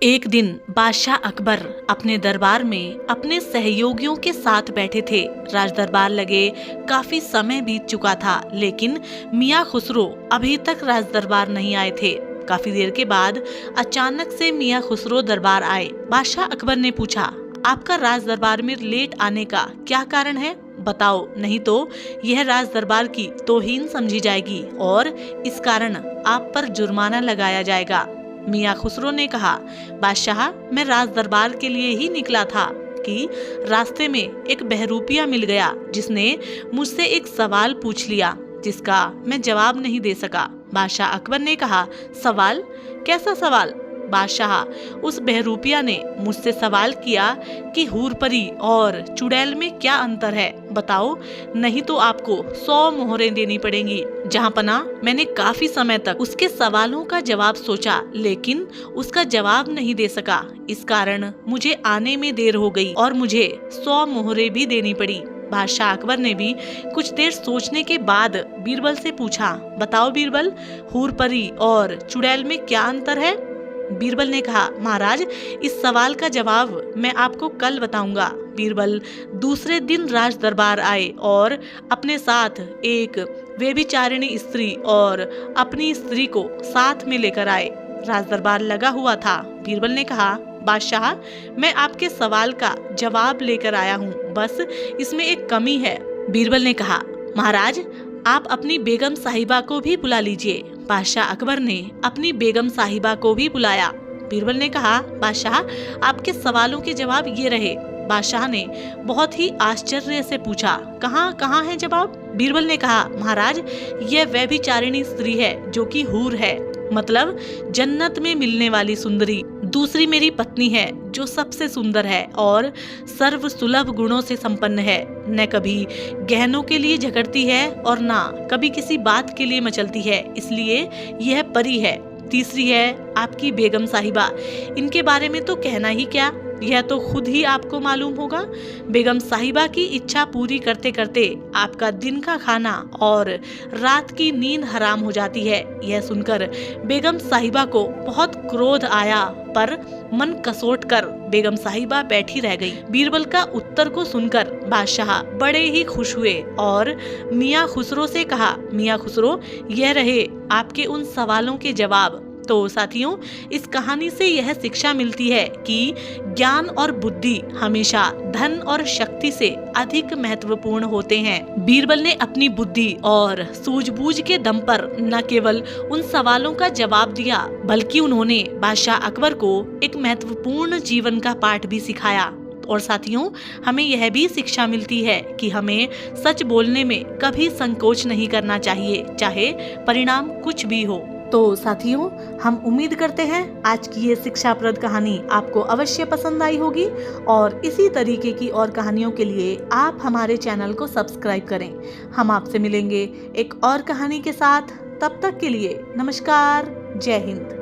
एक दिन बादशाह अकबर अपने दरबार में अपने सहयोगियों के साथ बैठे थे। राज दरबार लगे काफी समय बीत चुका था, लेकिन मियाँ खुसरो अभी तक राज दरबार नहीं आए थे। काफी देर के बाद अचानक से मियाँ खुसरो दरबार आए। बादशाह अकबर ने पूछा, आपका राज दरबार में लेट आने का क्या कारण है? बताओ, नहीं तो यह राज दरबार की तौहीन समझी जाएगी और इस कारण आप पर जुर्माना लगाया जाएगा। मियाँ खुसरो ने कहा, बादशाह, मैं राज दरबार के लिए ही निकला था कि रास्ते में एक बहरूपिया मिल गया जिसने मुझसे एक सवाल पूछ लिया जिसका मैं जवाब नहीं दे सका। बादशाह अकबर ने कहा, सवाल? कैसा सवाल? बादशाह, उस बहरूपिया ने मुझसे सवाल किया कि हूर परी और चुड़ैल में क्या अंतर है, बताओ, नहीं तो आपको 100 मोहरें देनी पड़ेंगी। जहां पना मैंने काफी समय तक उसके सवालों का जवाब सोचा, लेकिन उसका जवाब नहीं दे सका। इस कारण मुझे आने में देर हो गई और मुझे 100 मोहरें भी देनी पड़ी। बादशाह अकबर ने भी कुछ देर सोचने के बाद बीरबल से पूछा, बताओ बीरबल, हूर परी और चुड़ैल में क्या अंतर है? बीरबल ने कहा, महाराज, इस सवाल का जवाब मैं आपको कल बताऊंगा। बीरबल दूसरे दिन राज दरबार आए और अपने साथ एक व्यभिचारिणी स्त्री और अपनी स्त्री को साथ में लेकर आए। राज दरबार लगा हुआ था। बीरबल ने कहा, बादशाह, मैं आपके सवाल का जवाब लेकर आया हूँ, बस इसमें एक कमी है। बीरबल ने कहा, महाराज, आप अपनी बेगम साहिबा को भी बुला लीजिए। बादशाह अकबर ने अपनी बेगम साहिबा को भी बुलाया। बीरबल ने कहा, बादशाह, आपके सवालों के जवाब ये रहे। बादशाह ने बहुत ही आश्चर्य से पूछा, कहाँ है जवाब? बीरबल ने कहा, महाराज, यह व्यभिचारिणी स्त्री है जो कि हूर है, मतलब जन्नत में मिलने वाली सुंदरी। दूसरी मेरी पत्नी है जो सबसे सुंदर है और सर्व सुलभ गुणों से संपन्न है। न कभी गहनों के लिए झगड़ती है और ना कभी किसी बात के लिए मचलती है, इसलिए यह परी है। तीसरी है आपकी बेगम साहिबा। इनके बारे में तो कहना ही क्या, यह तो खुद ही आपको मालूम होगा। बेगम साहिबा की इच्छा पूरी करते करते आपका दिन का खाना और रात की नींद हराम हो जाती है। यह सुनकर बेगम साहिबा को बहुत क्रोध आया, पर मन कसोट कर बेगम साहिबा बैठी रह गई। बीरबल का उत्तर को सुनकर बादशाह बड़े ही खुश हुए और मियाँ खुसरो से कहा, मियाँ खुसरो, यह रहे आपके उन सवालों के जवाब। तो साथियों, इस कहानी से यह शिक्षा मिलती है कि ज्ञान और बुद्धि हमेशा धन और शक्ति से अधिक महत्वपूर्ण होते हैं। बीरबल ने अपनी बुद्धि और सूझबूझ के दम पर न केवल उन सवालों का जवाब दिया, बल्कि उन्होंने बादशाह अकबर को एक महत्वपूर्ण जीवन का पाठ भी सिखाया। और साथियों, हमें यह भी शिक्षा मिलती है कि हमें सच बोलने में कभी संकोच नहीं करना चाहिए, चाहे परिणाम कुछ भी हो। तो साथियों, हम उम्मीद करते हैं आज की ये शिक्षाप्रद कहानी आपको अवश्य पसंद आई होगी और इसी तरीके की और कहानियों के लिए आप हमारे चैनल को सब्सक्राइब करें। हम आपसे मिलेंगे एक और कहानी के साथ। तब तक के लिए नमस्कार, जय हिंद।